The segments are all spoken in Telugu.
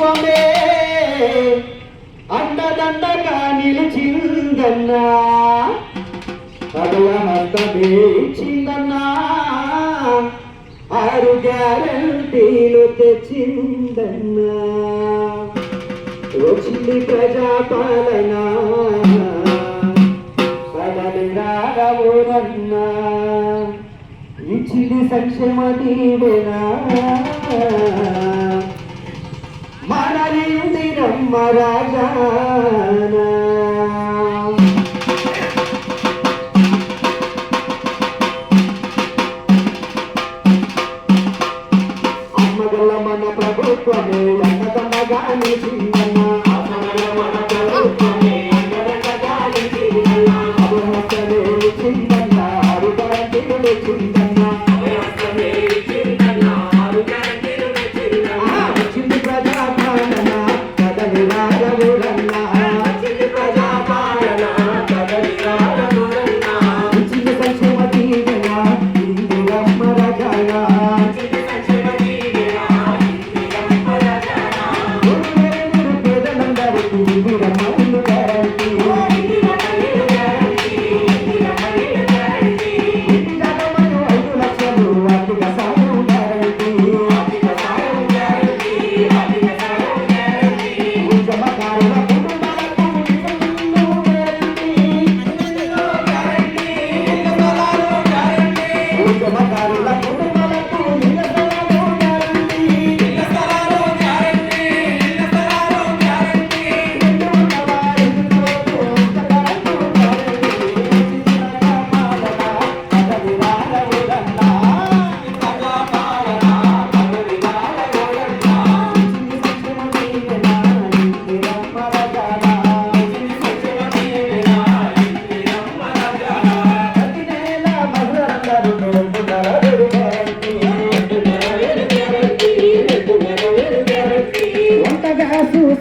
ప్రభుత్వమే అండదండగా నిలిచిందన్నా, అదల హస్తమే ఇచ్చిందన్నా, 6 గ్యారంటీలు తెచ్చిందన్నా. వచ్చింది ప్రజాపాలన కదలిరాగవురన్నా, ఇచ్చింది సంక్షేమ దీవెనా, మనలింది రమ్మ రాజానా. అమ్మగల్ల మన ప్రభుత్వమే అండదండగా నిలిచిందన్నా, మన ప్రభుత్వమే అండదండగా నిలిచిందన్నా, అభయహస్తమే ఇచ్చిందన్నా, 6 గ్యారంటీలు తెచ్చిందన్నా, అభయహస్తమే ఇచ్చిందన్నా, 6 గ్యారంటీలు తెచ్చిందన్నా. వచ్చింది ప్రజాపాలన కదలిరాగవురన్నా, వచ్చింది ప్రజాపాలన కదలిరాగవురన్నా, ఇచ్చింది సంక్షేమ దీవెనా, ఇందిరమ్మ రాజానా,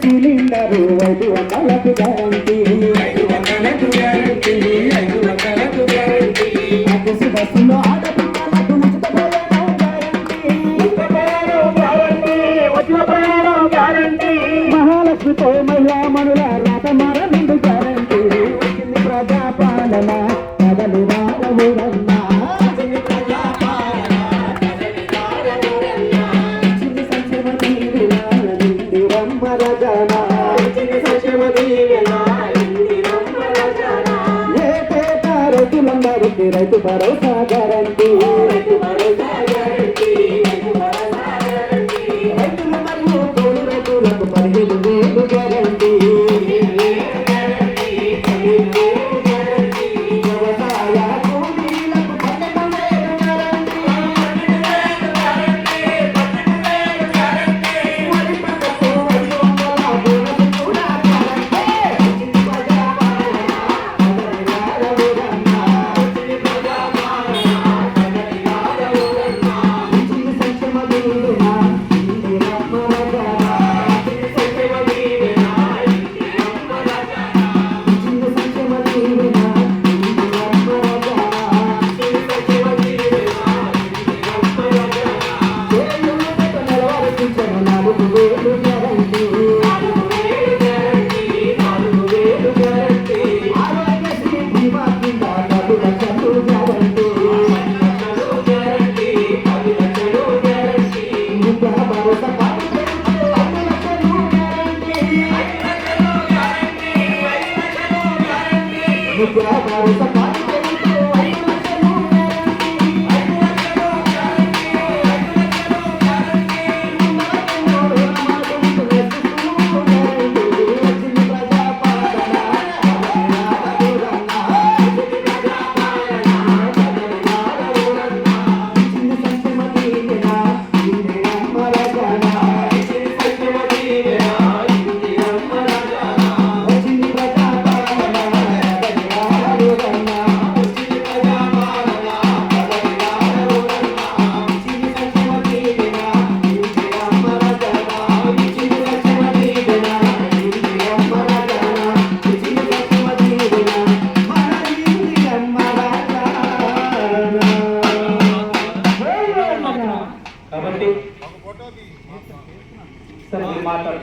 సిలిండరు 500లకు గ్యారంటీ, 500లకు గ్యారంటీ, 500లకు గ్యారంటీ. ఆర్టీసీ బస్సులో ఆడపిల్లలకు ఉచిత ప్రయాణం గ్యారంటీ, ఉచిత ప్రయాణం గ్యారంటీ, ఉచిత ప్రయాణం గ్యారంటీ. మహాలక్ష్మితో మహిళా మనుల రాత మరణిండు గ్యారంటీ. వచ్చింది ప్రజాపాలన కదలిరాగవురన్నా, వచ్చింది ప్రజాపాలన కదలిరాగవురన్నా, ఇచ్చింది సంక్షేమ దీవెనా, ఇందిరమ్మ రాజానా, ఇచ్చింది సంక్షేమ దీవెనా, ఇందిరమ్మ రాజానా. ఏటేట రైతులందరికీ Rythu Bharosa guarantee, Rythu Bharosa guarantee, Rythu Bharosa guarantee. రైతులు మరియు తోడు రైతులకు 15,000 గ్యారంటీ, 15,000 గ్యారంటీ, 15,000 గ్యారంటీ. వ్యవసాయ కూలీలకు 12,000 గ్యారంటీ, 12,000 గ్యారంటీ, 12,000 గ్యారంటీ. వరి పంటకు 500 బోనస్ కూడా గ్యారంటీ. వచ్చింది ప్రజాపాలన కదలిరాగవురన్నా, వచ్చింది ప్రజాపాలన కదలిరాగవురన్నా, ఇచ్చింది సంక్షేమ దీవెనా, ఇందిరమ్మ రాజానా, ఇచ్చింది సంక్షేమ దీవెనా, ఇందిరమ్మ రాజానా, ఇచ్చింది సంక్షేమ దీవెనా, ఇందిరమ్మ రాజానా, ఇచ్చింది సంక్షేమ దీవెనా, ఇందిరమ్మ రాజానా. చేయూతకు నెలవారీ పింఛను 4,000 గ్యారంటీ, 4,000 గ్యారంటీ, 4,000 గ్యారంటీ. ఆరోగ్యశ్రీ బీమా కింద 10 లక్షలు గ్యారంటీ, 10 లక్షలు గ్యారంటీ, 10 లక్షలు గ్యారంటీ. విద్యా భరోసా కార్డు పెడితే 5 లక్షలు గ్యారంటీ, 5 లక్షలు గ్యారంటీ, 5 లక్షలు గ్యారంటీ. విద్యా భరోసా కార్డు పెడితే 5 లక్షలు గ్యారంటీ, 5 లక్షలు గ్యారంటీ, 5 లక్షలు గ్యారంటీ. ముందరకెన్నో రుణమాఫీ చేస్తూ గ్యారంటీ. వచ్చింది ప్రజాపాలన కదలిరాగవురన్నా, వచ్చింది ప్రజాపాలన కదలిరాగవురన్నా, ఇచ్చింది సంక్షేమ దీవెనా, ఇందిరమ్మ రాజానా, ఇచ్చింది సంక్షేమ దీవెనా, ఇందిరమ్మ రాజానా. వచ్చింది ప్రజాపాలన కదలిరాగవురన్నా, వచ్చింది ప్రజాపాలన కదలిరాగవురన్నా, ఇచ్చింది సంక్షేమ దీవెనా, ఇందిరమ్మ రాజానా, ఇచ్చింది సంక్షేమ దీవెనా, ఇందిరమ్మ రాజానా, ఇచ్చింది సంక్షేమ దీవెనా, మన ఇందిరమ్మ రాజానా. కాబట్టి సరే మీరు మాట్లాడండి.